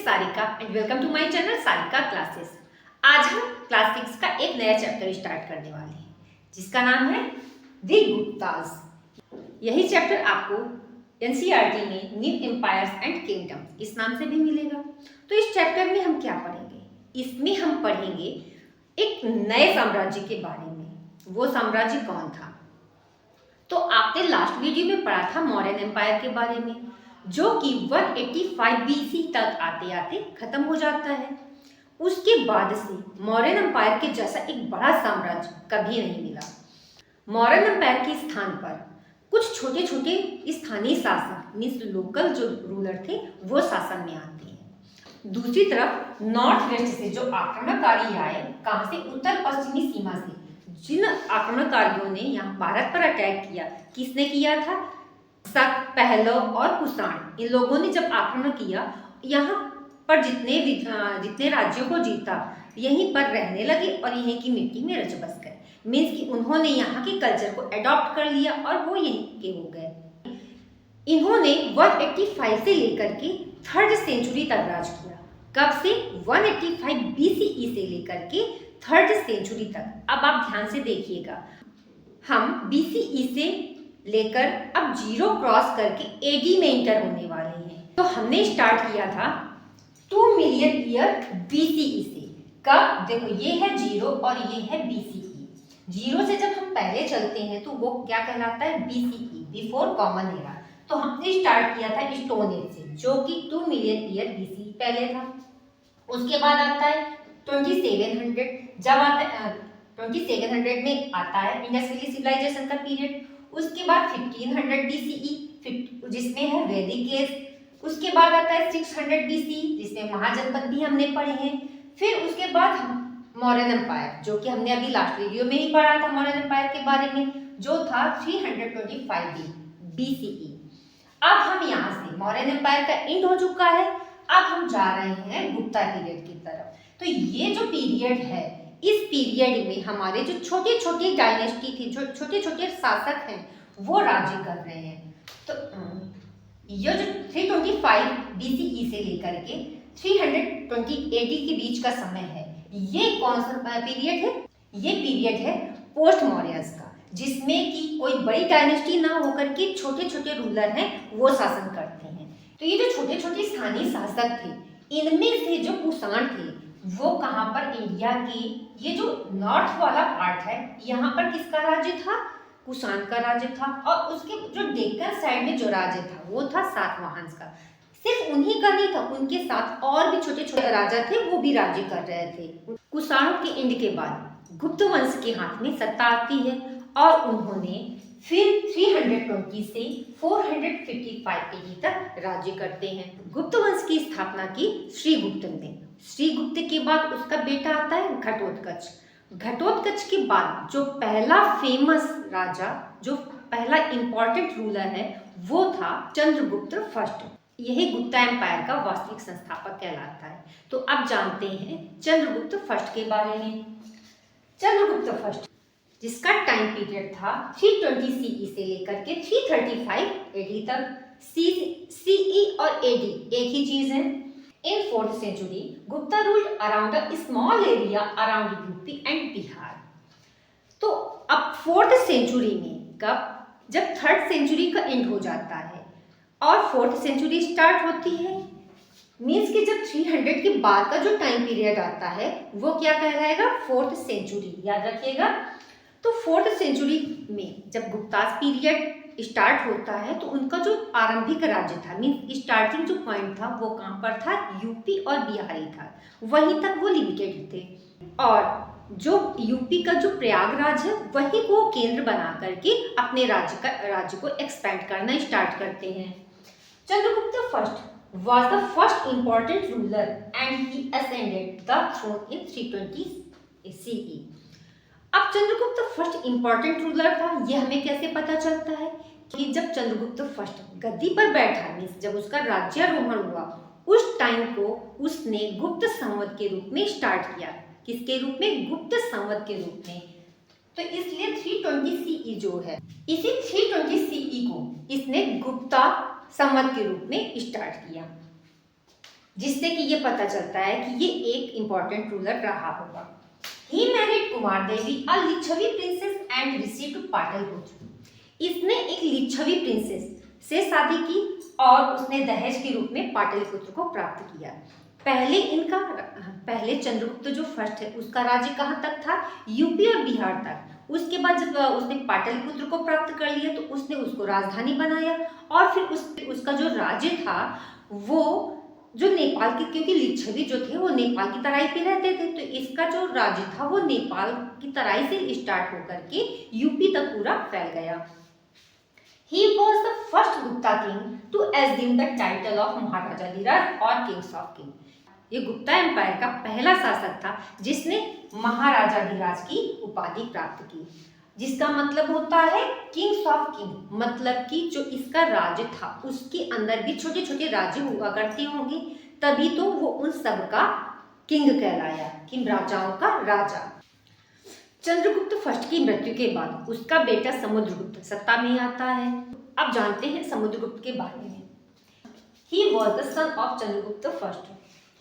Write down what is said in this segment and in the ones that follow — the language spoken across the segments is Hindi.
Sarika and welcome to my channel Sarika classes. आज हम क्लास 6 का एक नया चैप्टर स्टार्ट करने वाले हैं जिसका नाम है द गुप्ताज। यही चैप्टर आपको एनसीईआरटी में न्यू एम्पायर्स एंड किंगडम इस नाम से भी मिलेगा। तो इस चैप्टर में हम क्या पढ़ेंगे? इसमें हम पढ़ेंगे एक नए साम्राज्य के बारे में। वो साम्राज्य कौन था? तो आपने लास्ट वीडियो में पढ़ा था मौर्यन एम्पायर के बारे में, जो कि 185 बीसी तक आते आते खत्म हो जाता है। उसके बाद से मौर्यन एम्पायर के जैसा एक बड़ा साम्राज्य कभी नहीं मिला। मौर्यन एम्पायर के स्थान पर कुछ छोटे छोटे स्थानीय शासक मीन्स लोकल जो रूलर थे वो शासन में आते हैं। दूसरी तरफ नॉर्थ वेस्ट से जो आक्रमणकारी आए, कहाँ से? उत्तर पश्चिमी सीमा से। जिन आक्रमणकारियों ने यहाँ भारत पर अटैक किया, किसने किया था? शक, पहलव और कुषाण, इन लोगों ने जब आक्रमण किया, यहाँ पर जितने राज्यों को जीता, यहीं पर रहने लगे और यहीं की मिट्टी में रच बस गए। मीन्स कि उन्होंने यहाँ के कल्चर को अडॉप्ट कर लिया और वो यहीं के हो गए। इन्होंने 185 से लेकर के 3rd सेंचुरी तक राज किया। कब से? 185 बीसीई से लेकर के 3rd सेंचुरी तक। अब आप ध्यान से देखिएगा, हम बीसीई से लेकर अब 0 क्रॉस करके एडी में इंटर होने वाले हैं। तो हमने स्टार्ट किया था 2 मिलियन ईयर बीसीई से। कब? देखो, ये है 0 और ये है बीसीई। 0 से जब हम पहले चलते हैं तो वो क्या कहलाता है? BCE, before common era. तो हमने स्टार्ट किया था स्टोन एज से, जो कि 2 मिलियन ईयर बीसीई पहले था। उसके बाद आता है 2700। जब आता है 2700 में आता है इंडस वैली सिविलाइजेशन का पीरियड। उसके बाद 1500 बीसीई जिसमें है वैदिक एज। उसके बाद आता है 600 बीसीई जिसमें महाजनपद भी हमने पढ़े हैं। फिर उसके बाद मौर्यन एम्पायर, जो कि हमने अभी लास्ट वीडियो में ही पढ़ा था मौर्यन एम्पायर के बारे में, जो था 325 बीसीई। अब हम यहाँ से मौर्यन एम्पायर का एंड हो चुका है। अब हम जा रहे हैं गुप्ता पीरियड की तरफ। तो ये जो पीरियड है, इस पीरियड में हमारे जो छोटे छोटे डायनेस्टी थी, जो छोटे छोटे शासक हैं, वो राज्य कर रहे हैं। तो ये जो 325 बीसीई से लेकर के 320 एडी के बीच का समय है, ये कौन सा पीरियड है? ये पीरियड है पोस्ट मौर्यस का, जिसमें कि कोई बड़ी डायनेस्टी ना होकर के छोटे छोटे रूलर हैं वो शासन करते हैं। तो ये जो छोटे छोटे स्थानीय शासक थे, इनमें से जो कुषाण थे वो कहाँ पर? इंडिया की ये जो नॉर्थ वाला पार्ट है, यहाँ पर किसका राज्य था? कुषाण का राज्य था। और उसके जो डेक्कन साइड में जो राज्य था वो था सातवाहन का। सिर्फ उन्हीं का नहीं था, उनके साथ और भी छोटे छोटे राजा थे, वो भी राज्य कर रहे थे। कुषाणों के एंड के बाद गुप्त वंश के हाथ में सत्ता आती है और उन्होंने फिर 320 से 455 एडी तक राज्य करते हैं। गुप्त वंश की स्थापना की श्रीगुप्त ने। श्रीगुप्त के बाद उसका बेटा आता है घटोत्कच। घटोत्कच के बाद जो पहला फेमस राजा, जो पहला इंपॉर्टेंट रूलर है, वो था चंद्रगुप्त फर्स्ट। यही गुप्ता एम्पायर का वास्तविक संस्थापक कहलाता है। तो अब जानते हैं चंद्रगुप्त फर्स्ट के बारे में। चंद्रगुप्त फर्स्ट, जिसका टाइम पीरियड था 320 सीई से लेकर के 335 एडी तक। सीई और एडी एक ही चीज है। In 4th century, Gupta ruled around a small area around UP and Bihar. तो अब 4th सेंचुरी में कब? जब 3rd सेंचुरी का एंड हो जाता है और 4th सेंचुरी स्टार्ट होती है, मीन्स कि जब 300 के बाद का जो टाइम पीरियड आता है वो क्या कहलाएगा? 4th century. याद रखिएगा। तो 4th सेंचुरी में जब गुप्ताज पीरियड स्टार्ट होता है तो उनका जो आरंभिक राज्य था, मीन्स स्टार्टिंग जो पॉइंट था, वो कहाँ पर था? यूपी और बिहार ही था। वहीं तक वो लिमिटेड थे। और जो यूपी का जो प्रयागराज है, वहीं को केंद्र बना करके अपने राज्य को एक्सपेंड करना स्टार्ट करते हैं। Chandragupta first was the first important ruler and he ascended the throne in 320 CE। अब चंद्रगुप्त फर्स्ट इंपॉर्टेंट रूलर था, ये हमें कैसे पता चलता है? कि जब चंद्रगुप्त फर्स्ट गद्दी पर बैठा, मीन्स जब उसका राज्यारोहण हुआ, उस टाइम को उसने गुप्त संवत के रूप में स्टार्ट किया। किसके रूप में? गुप्त संवत के रूप में। तो इसलिए 320 सीई जो है, इसी 320 सीई को इसने गुप्ता संवत के रूप में स्टार्ट किया। जिससे कि ये पता चलता है कि ये एक इम्पोर्टेंट रूलर रहा होगा। He married Kumar Devi, a Licchavi princess and received Pataliputra. इसने एक लिच्छवी प्रिंसेस से शादी की और उसने दहेज के रूप में पाटलिपुत्र को प्राप्त किया। पहले चंद्रगुप्त जो फर्स्ट है उसका राज्य कहाँ तक था? यूपी और बिहार तक। उसके बाद जब उसने पाटलिपुत्र को प्राप्त कर लिया तो उसने उसको राजधानी बनाया और फिर उसका जो राज्य था वो जो नेपाल के, क्योंकि लिच्छवी जो थे वो नेपाल की तराई पे रहते थे, तो इसका जो राज्य था वो नेपाल की तराई से स्टार्ट होकर के यूपी तक पूरा फैल गया। He was the first Gupta king to assume the title of महाराजा धीराज और किंग्स ऑफ किंग। ये गुप्ता एम्पायर का पहला शासक था जिसने महाराजा धीराज की उपाधि प्राप्त की, जिसका मतलब होता है किंग्स ऑफ किंग, मतलब कि जो इसका राज्य था उसके अंदर भी छोटे छोटे राज्य हुआ करते होंगे, तभी तो वो उन सब का किंग कहलाया, किन राजाओं का राजा। चंद्रगुप्त फर्स्ट की मृत्यु के बाद उसका बेटा समुद्रगुप्त सत्ता में आता है। अब जानते हैं समुद्रगुप्त के बारे में। He was the son of Chandragupta first.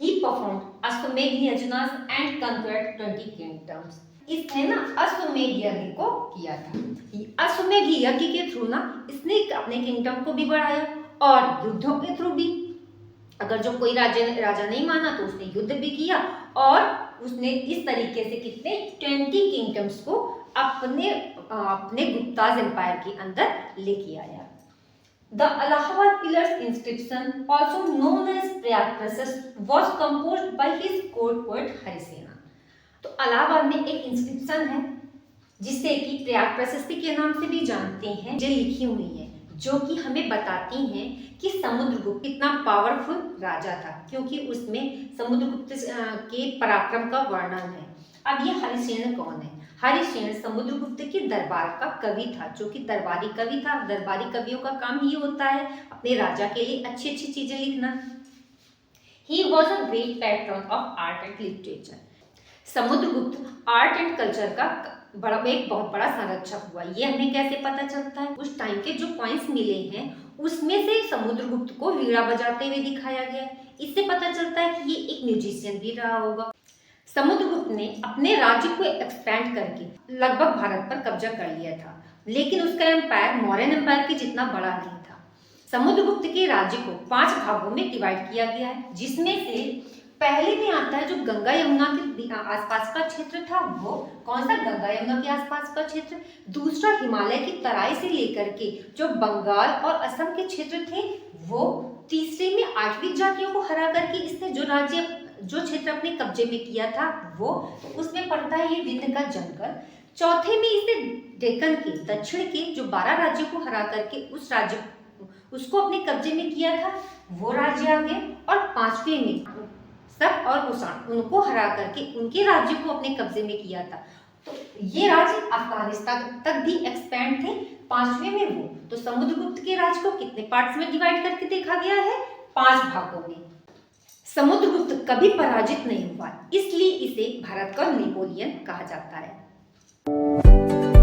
He performed अश्वमेध यज्ञ and conquered 20 kingdoms. इसने ना अश्वमेध यज्ञ को किया था। अश्वमेध यज्ञ के थ्रू ना इसने अपने किंगडम को भी बढ़ाया और युद्धों के थ्रू भी। अगर जो कोई राजा नहीं माना तो उसने युद्ध भी किया और उसने इस तरीके से कितने 20 किंगडम्स को अपने गुप्ताज एम्पायर के अंदर लेके आया। The Allahabad Pillars inscription, also known as Prayag Prasast, was composed by his court poet Harisena. तो इलाहाबाद में एक इंस्क्रिप्शन है जिसे कि प्रयाग प्रशस्ति के नाम से भी जानते हैं, जो लिखी हुई है, जो कि हमें बताती हैं कि समुद्रगुप्त कितना पावरफुल राजा था, क्योंकि उसमें समुद्रगुप्त के पराक्रम का वर्णन है। अब ये हरिसेन कौन है? हरिसेन समुद्रगुप्त के दरबार का कवि था, जो कि दरबारी कवि था। दरबारी कवियों का काम ही होता है अपने राजा के लिए अच्छी अच्छी चीजें लिखना। He was a great patron of art and literature. Samudragupta art and culture का एक बहुत बड़ा संरक्षक हुआ। ये हमें कैसे पता चलता है? उस टाइम के जो कॉइन्स मिले हैं उसमें से समुद्रगुप्त को वीणा बजाते हुए दिखाया गया। इससे पता चलता है कि ये एक म्यूजिशियन भी रहा होगा। समुद्रगुप्त ने अपने राज्य को एक्सपैंड करके लगभग भारत पर कब्जा कर लिया था, लेकिन उसका एम्पायर मौर्यन एम्पायर के जितना बड़ा नहीं था। समुद्रगुप्त के राज्य को 5 भागों में डिवाइड किया गया है, जिसमें से पहले में आता है जो गंगा यमुना के आसपास का क्षेत्र था, वो कौन सा? गंगा यमुना के आसपास का क्षेत्र। दूसरा हिमालय की तराई से लेकर के जो बंगाल और असम के क्षेत्र थे वो। तीसरे में 8वीं जातियों को हरा करके इसने जो क्षेत्र अपने कब्जे में किया था वो, उसमें पड़ता है ये विंध्य का जंगल। चौथे में इसने डेक्कन के दक्षिण के जो 12 राज्यों को हरा करके उसको अपने कब्जे में किया था, वो राज्य आ गए। और 5वें में शक और कुषाण उनको हरा करके उनके राज्य को अपने कब्जे में किया था। तो ये राज्य अफगानिस्तान तक भी एक्सपैंड थे 5वें में वो। तो समुद्रगुप्त के राज्य को कितने पार्ट्स में डिवाइड करके देखा गया है? 5 भागों में। समुद्रगुप्त कभी पराजित नहीं हुआ, इसलिए इसे भारत का नेपोलियन कहा जाता है।